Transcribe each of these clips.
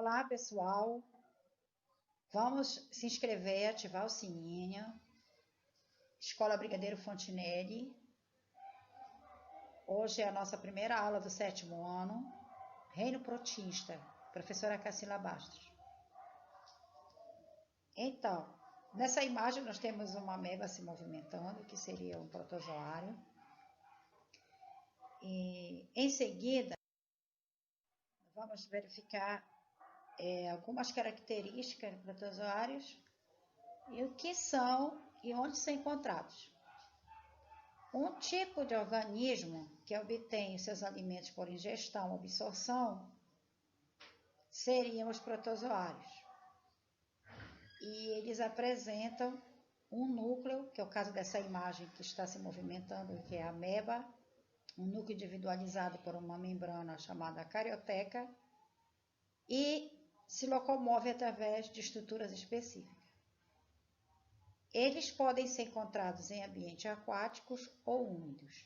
Olá, pessoal. Vamos se inscrever, ativar o sininho. Escola Brigadeiro Fontinelli. Hoje é a nossa primeira aula do 7º ano. Reino Protista, professora Cassila Bastos. Então, nessa imagem nós temos uma ameba se movimentando, que seria um protozoário. E em seguida, vamos verificar algumas características de protozoários e o que são e onde são encontrados. Um tipo de organismo que obtém os seus alimentos por ingestão ou absorção seriam os protozoários. E eles apresentam um núcleo, que é o caso dessa imagem que está se movimentando, que é a ameba, um núcleo individualizado por uma membrana chamada carioteca, e se locomove através de estruturas específicas. Eles podem ser encontrados em ambientes aquáticos ou úmidos.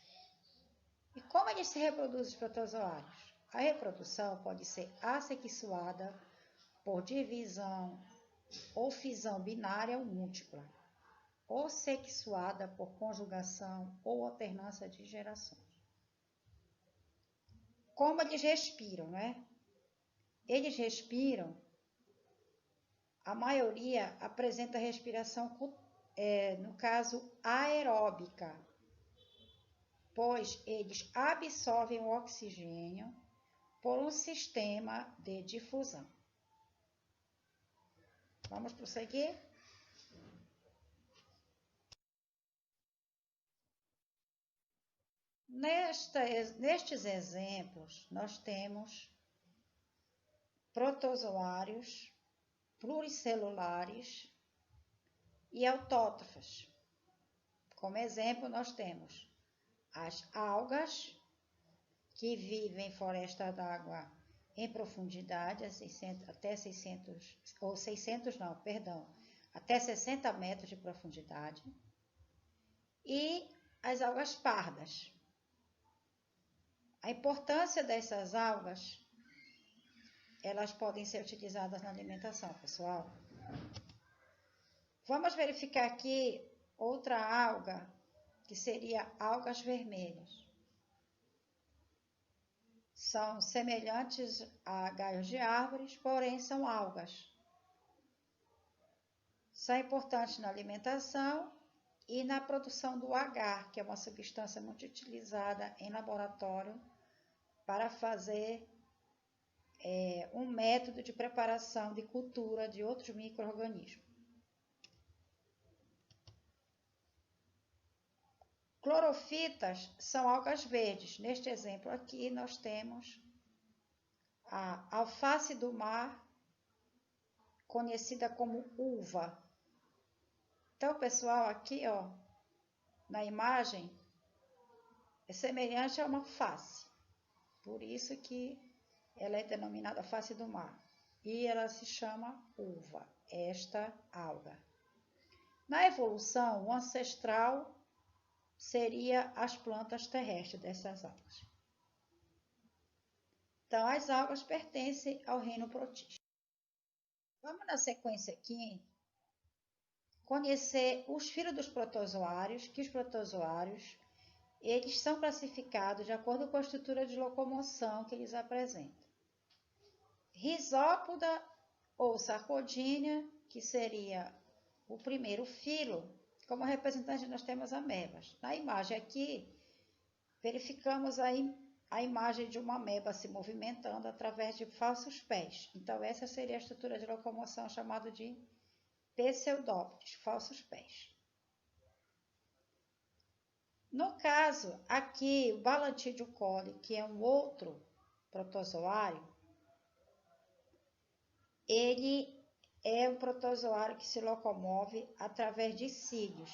E como eles se reproduzem, os protozoários? A reprodução pode ser assexuada por divisão ou fisão binária ou múltipla, ou sexuada por conjugação ou alternância de gerações. Como eles respiram, né? Eles respiram, a maioria apresenta respiração, no caso, aeróbica, pois eles absorvem o oxigênio por um sistema de difusão. Vamos prosseguir? Nestes exemplos, nós temos protozoários pluricelulares e autótrofos. Como exemplo, nós temos as algas, que vivem em floresta d'água em profundidade até 60 metros de profundidade, e as algas pardas. A importância dessas algas, elas podem ser utilizadas na alimentação, pessoal. Vamos verificar aqui outra alga, que seria algas vermelhas. São semelhantes a galhos de árvores, porém são algas. São importantes na alimentação e na produção do agar, que é uma substância muito utilizada em laboratório para fazer um método de preparação de cultura de outros micro-organismos. Clorofitas são algas verdes. Neste exemplo aqui, nós temos a alface do mar, conhecida como uva. Então, pessoal, aqui, ó, na imagem, é semelhante a uma alface. Por isso que ela é denominada alface do mar. E ela se chama uva, esta alga. Na evolução, o ancestral seria as plantas terrestres dessas algas. Então, as algas pertencem ao reino protista. Vamos na sequência aqui conhecer os filhos dos protozoários, que os protozoários eles são classificados de acordo com a estrutura de locomoção que eles apresentam. Rhizópoda ou sarcodínia, que seria o primeiro filo. Como representante, nós temos amebas. Na imagem aqui, verificamos a imagem de uma ameba se movimentando através de falsos pés. Então, essa seria a estrutura de locomoção chamada de pseudópodes, falsos pés. No caso, aqui, o Balantidio coli, que é um outro protozoário, ele é um protozoário que se locomove através de cílios,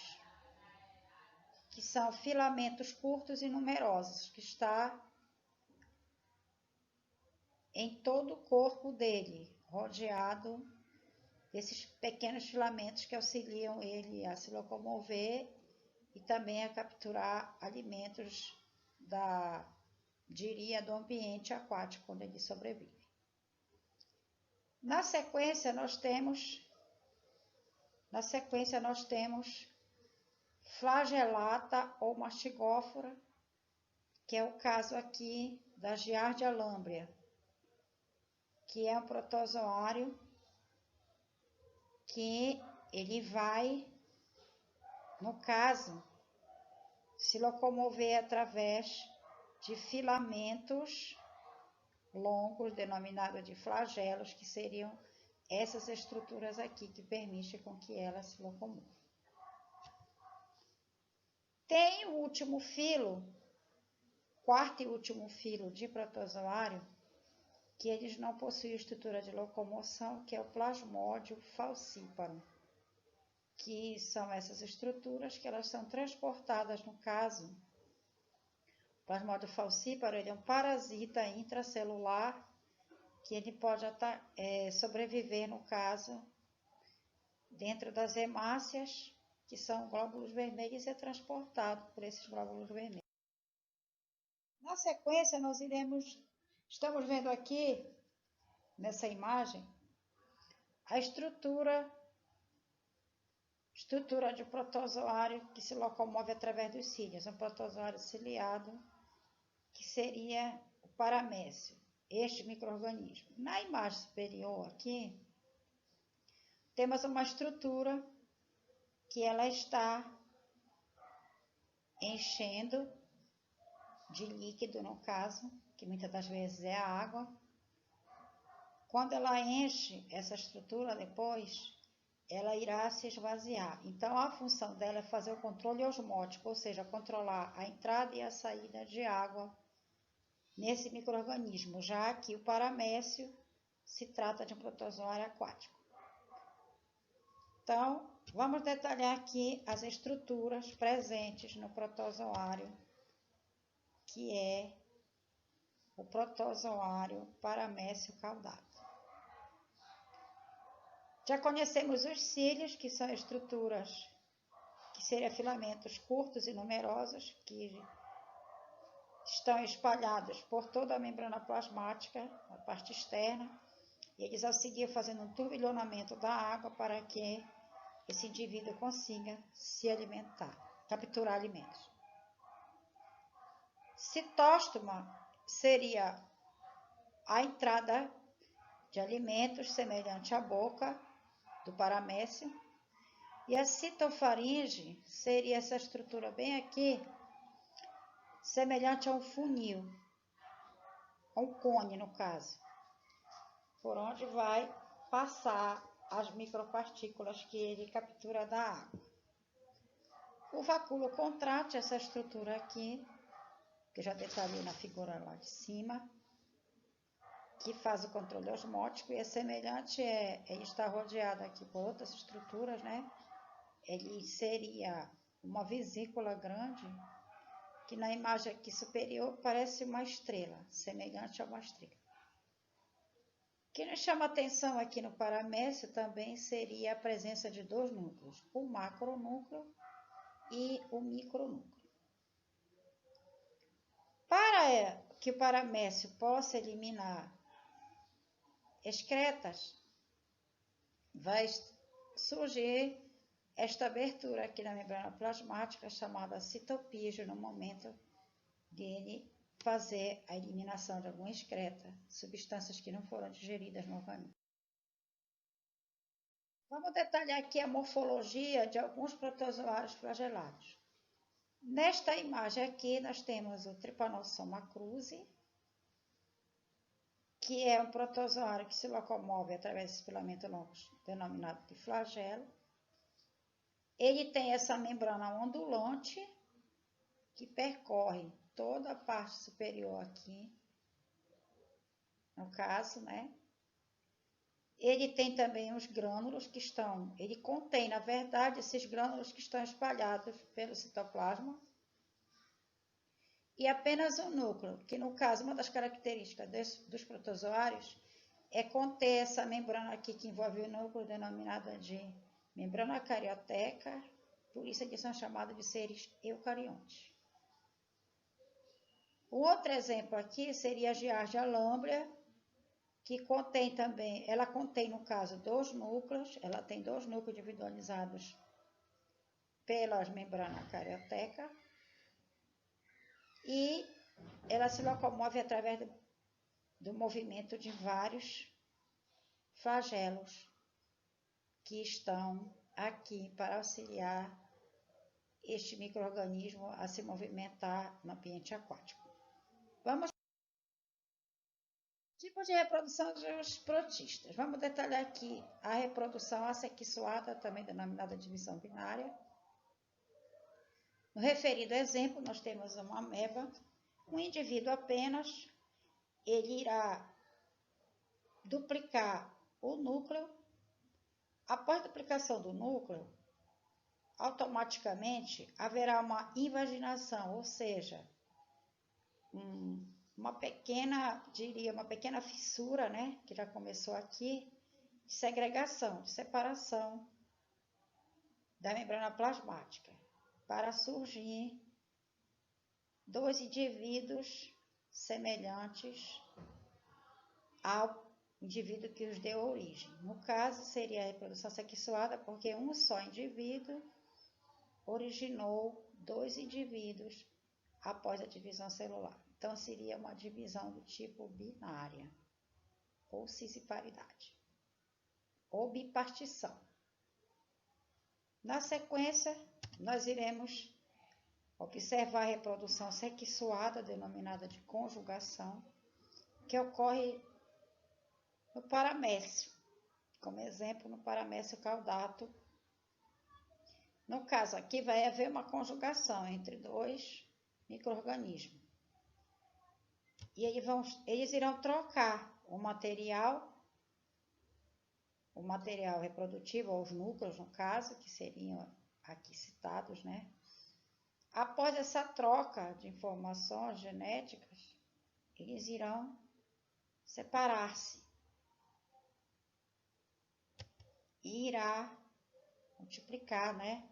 que são filamentos curtos e numerosos, que está em todo o corpo dele, rodeado desses pequenos filamentos que auxiliam ele a se locomover e também a capturar alimentos do ambiente aquático onde ele sobrevive. Na sequência, nós temos flagelata ou mastigófora, que é o caso aqui da Giardia lambrea, que é um protozoário que ele vai, no caso, se locomover através de filamentos longos, denominados de flagelos, que seriam essas estruturas aqui que permitem com que ela se locomova. Tem o último filo, quarto e último filo de protozoário, que eles não possuem estrutura de locomoção, que é o Plasmodium falciparum, que são essas estruturas que elas são transportadas, no caso, o Plasmodium falciparum, ele é um parasita intracelular, que ele pode sobreviver, no caso, dentro das hemácias, que são glóbulos vermelhos, e ser transportado por esses glóbulos vermelhos. Na sequência, estamos vendo aqui, nessa imagem, a estrutura de protozoário que se locomove através dos cílios, um protozoário ciliado, que seria o paramécio, este micro-organismo. Na imagem superior aqui, temos uma estrutura que ela está enchendo de líquido, no caso, que muitas das vezes é a água. Quando ela enche essa estrutura depois, ela irá se esvaziar. Então, a função dela é fazer o controle osmótico, ou seja, controlar a entrada e a saída de água nesse micro-organismo, já que o paramécio se trata de um protozoário aquático. Então, vamos detalhar aqui as estruturas presentes no protozoário, que é o protozoário paramécio caudado. Já conhecemos os cílios, que são estruturas que seriam filamentos curtos e numerosos, que estão espalhados por toda a membrana plasmática, a parte externa, e eles auxiliam fazendo um turbilhonamento da água para que esse indivíduo consiga se alimentar, capturar alimentos. Citóstoma seria a entrada de alimentos semelhante à boca do paramécio, e a citofaringe seria essa estrutura bem aqui, semelhante a um funil, a um cone no caso, por onde vai passar as micropartículas que ele captura da água. O vacúolo contrátil, essa estrutura aqui, que eu já detalhei na figura lá de cima, que faz o controle osmótico, e é semelhante, ele está rodeado aqui por outras estruturas, né? Ele seria uma vesícula grande, que na imagem aqui superior parece uma estrela, semelhante a uma estrela. O que nos chama atenção aqui no paramécio também seria a presença de dois núcleos, o macronúcleo e o micronúcleo. Para que o paramécio possa eliminar excretas, vai surgir esta abertura aqui na membrana plasmática, chamada citopígio, no momento dele fazer a eliminação de alguma excreta, substâncias que não foram digeridas no organismo. Vamos detalhar aqui a morfologia de alguns protozoários flagelados. Nesta imagem aqui, nós temos o Trypanosoma cruzi, que é um protozoário que se locomove através desse filamento longo, denominado de flagelo. Ele tem essa membrana ondulante, que percorre toda a parte superior aqui, no caso, né? Ele tem também os grânulos ele contém, na verdade, esses grânulos que estão espalhados pelo citoplasma, e apenas o núcleo, que no caso, uma das características dos protozoários é conter essa membrana aqui que envolve o núcleo, denominada de membrana carioteca, por isso eles são chamados de seres eucariontes. Um outro exemplo aqui seria a Giardia lambrea, que contém também, ela contém, no caso, dois núcleos, ela tem dois núcleos individualizados pelas membranas carioteca e ela se locomove através do movimento de vários flagelos que estão aqui para auxiliar este micro-organismo a se movimentar no ambiente aquático. Vamos tipos de reprodução dos protistas. Vamos detalhar aqui a reprodução assexuada, também denominada divisão binária. No referido exemplo, nós temos uma ameba, um indivíduo apenas, ele irá duplicar o núcleo. Após a duplicação do núcleo, automaticamente haverá uma invaginação, ou seja, uma pequena fissura, né, que já começou aqui, de segregação, de separação da membrana plasmática, para surgir dois indivíduos semelhantes ao indivíduo que os deu origem. No caso, seria a reprodução sexuada, porque um só indivíduo originou dois indivíduos após a divisão celular. Então, seria uma divisão do tipo binária, ou cisparidade, ou bipartição. Na sequência, nós iremos observar a reprodução sexuada, denominada de conjugação, que ocorre no paramécio, como exemplo, no paramécio caudato. No caso aqui, vai haver uma conjugação entre dois micro-organismos. E eles irão trocar o material reprodutivo, ou os núcleos, no caso, que seriam aqui citados, né? Após essa troca de informações genéticas, eles irão separar-se e irá multiplicar, né,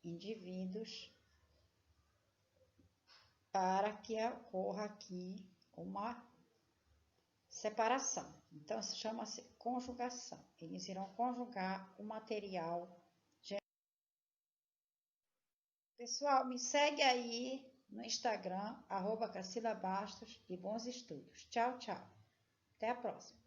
indivíduos para que ocorra aqui uma separação. Então, chama-se conjugação. Eles irão conjugar o material genético. Pessoal, me segue aí no Instagram, @CacilaBastos, e bons estudos. Tchau, tchau. Até a próxima.